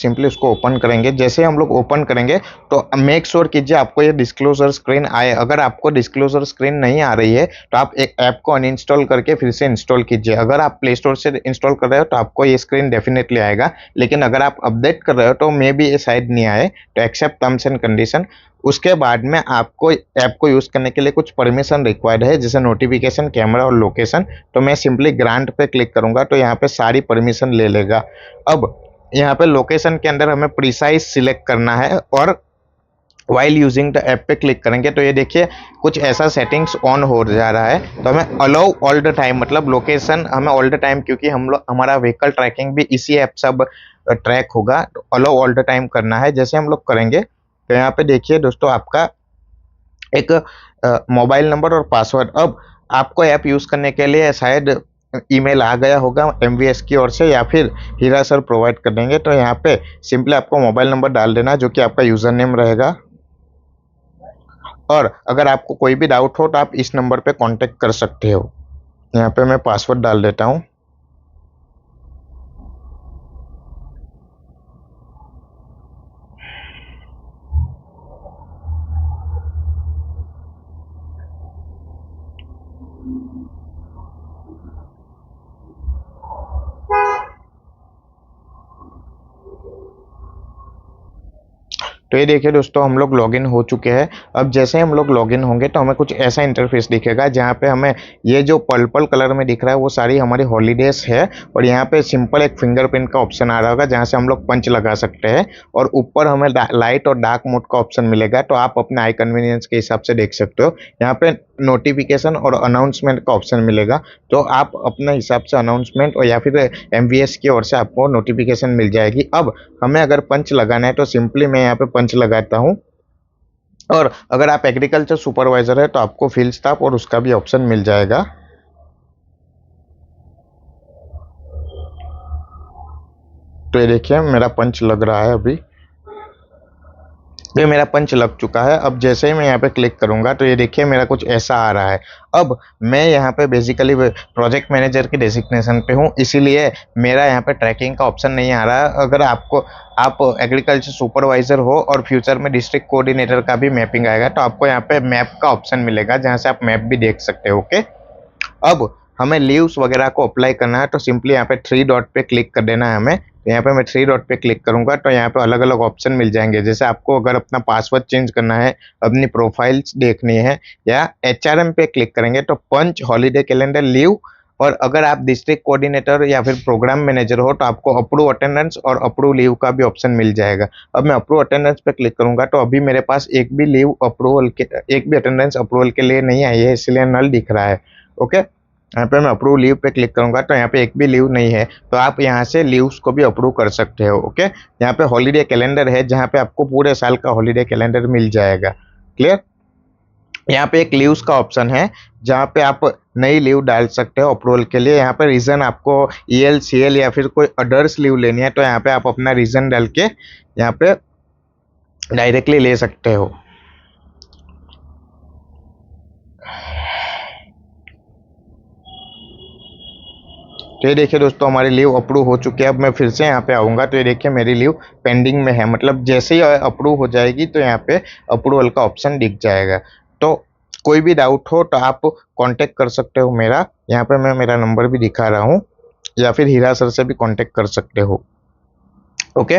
Simply उसको open करेंगे। जैसे हम लोग ओपन करेंगे तो मेक श्योर कीजिए आपको ये डिस्क्लोजर स्क्रीन आए। अगर आपको डिस्क्लोजर स्क्रीन नहीं आ रही है तो आप एक ऐप को अनइंस्टॉल करके फिर से इंस्टॉल कीजिए। अगर आप प्ले स्टोर से इंस्टॉल कर रहे हो तो आपको ये स्क्रीन डेफिनेटली आएगा, लेकिन अगर आप अपडेट कर रहे हो तो मे बी ये शायद नहीं आए। तो एक्सेप्ट टर्म्स एंड कंडीशन। उसके बाद में आपको ऐप को यूज़ करने के लिए कुछ परमिशन रिक्वायर्ड है, जैसे नोटिफिकेशन, कैमरा और लोकेशन। तो मैं सिंपली ग्रांट पे क्लिक करूंगा तो यहाँ पे सारी परमिशन ले लेगा। अब यहाँ पे लोकेशन के अंदर हमें प्रिसाइज सिलेक्ट करना है और वाइल यूजिंग द ऐप पे क्लिक करेंगे तो ये देखिए कुछ ऐसा सेटिंग्स ऑन हो जा रहा है। तो हमें अलाउ ऑल द टाइम, मतलब लोकेशन हमें ऑल द टाइम, क्योंकि हम लोग हमारा व्हीकल ट्रैकिंग भी इसी ऐप से अब ट्रैक होगा, तो अलाउ ऑल द टाइम करना है। जैसे हम लोग करेंगे तो यहाँ पे देखिए दोस्तों आपका एक मोबाइल नंबर और पासवर्ड। अब आपको ऐप यूज़ करने के लिए शायद ईमेल आ गया होगा एमवीएस की ओर से, या फिर हीरा सर प्रोवाइड कर देंगे। तो यहाँ पे सिंपली आपको मोबाइल नंबर डाल देना जो कि आपका यूज़र नेम रहेगा, और अगर आपको कोई भी डाउट हो तो आप इस नंबर पे कांटेक्ट कर सकते हो। यहाँ पे मैं पासवर्ड डाल देता हूँ। तो ये देखिए दोस्तों हम लोग लॉगिन हो चुके हैं। अब जैसे हम लोग लॉगिन होंगे तो हमें कुछ ऐसा इंटरफेस दिखेगा जहाँ पे हमें ये जो पर्पल कलर में दिख रहा है वो सारी हमारी हॉलीडेज है, और यहाँ पे सिंपल एक फिंगरप्रिंट का ऑप्शन आ रहा होगा जहाँ से हम लोग पंच लगा सकते हैं, और ऊपर हमें लाइट और डार्क मोड का ऑप्शन मिलेगा। तो आप अपने आई कन्वीनियंस के हिसाब से देख सकते हो। यहाँ पे नोटिफिकेशन और अनाउंसमेंट का ऑप्शन मिलेगा, तो आप अपने हिसाब से अनाउंसमेंट और या फिर एमवीएस की ओर से आपको नोटिफिकेशन मिल जाएगी। अब हमें अगर पंच लगाना है तो सिंपली मैं यहाँ पे पंच लगाता हूँ, और अगर आप एग्रीकल्चर सुपरवाइजर है तो आपको फील्ड स्टाफ और उसका भी ऑप्शन मिल जाएगा। तो ये देखिए मेरा पंच लग रहा है अभी। ये मेरा पंच लग चुका है। अब जैसे ही मैं यहाँ पे क्लिक करूँगा तो ये देखिए मेरा कुछ ऐसा आ रहा है। अब मैं यहाँ पे बेसिकली प्रोजेक्ट मैनेजर की डेजिग्नेशन पे हूँ, इसीलिए मेरा यहाँ पे ट्रैकिंग का ऑप्शन नहीं आ रहा है। अगर आप एग्रीकल्चर सुपरवाइजर हो और फ्यूचर में डिस्ट्रिक्ट कोऑर्डिनेटर का भी मैपिंग आएगा तो आपको यहाँ पे मैप का ऑप्शन मिलेगा जहाँ से आप मैप भी देख सकते हो। ओके, अब हमें लीव्स वगैरह को अप्लाई करना है तो सिंपली यहाँ पे थ्री डॉट पे क्लिक कर देना है हमें। तो यहाँ पे मैं थ्री डॉट पे क्लिक करूंगा तो यहाँ पे अलग अलग ऑप्शन मिल जाएंगे। जैसे आपको अगर अपना पासवर्ड चेंज करना है, अपनी प्रोफाइल्स देखनी है, या एचआरएम पे क्लिक करेंगे तो पंच, हॉलीडे कैलेंडर, लीव, और अगर आप डिस्ट्रिक्ट कोऑर्डिनेटर या फिर प्रोग्राम मैनेजर हो तो आपको अप्रूव अटेंडेंस और अप्रूव लीव का भी ऑप्शन मिल जाएगा। अब मैं अप्रूव अटेंडेंस पे क्लिक करूंगा तो अभी मेरे पास एक भी अटेंडेंस अप्रूवल के लिए नहीं आई है, इसलिए नल दिख रहा है। ओके, यहाँ पे मैं अप्रूव लीव पे क्लिक करूंगा तो यहाँ पे एक भी लीव नहीं है, तो आप यहाँ से लीव्स को भी अप्रूव कर सकते हो। ओके, यहाँ पे हॉलीडे कैलेंडर है जहाँ पे आपको पूरे साल का हॉलीडे कैलेंडर मिल जाएगा। क्लियर? यहाँ पे एक लीव्स का ऑप्शन है जहाँ पे आप नई लीव डाल सकते हो अप्रूवल के लिए। यहाँ पे रीजन आपको ईएल, सीएल या फिर कोई अदर्स लीव लेनी है तो यहाँ पे आप अपना रीजन डाल के यहाँ पे डायरेक्टली ले सकते हो। तो ये देखिए दोस्तों हमारी लीव अप्रूव हो चुकी है। अब मैं फिर से यहाँ पे आऊँगा तो ये देखिए मेरी लीव पेंडिंग में है, मतलब जैसे ही अप्रूव हो जाएगी तो यहाँ पे अप्रूवल का ऑप्शन दिख जाएगा। तो कोई भी डाउट हो तो आप कांटेक्ट कर सकते हो मेरा, यहाँ पे मैं मेरा नंबर भी दिखा रहा हूँ, या फिर हीरा सर से भी कांटेक्ट कर सकते हो। ओके।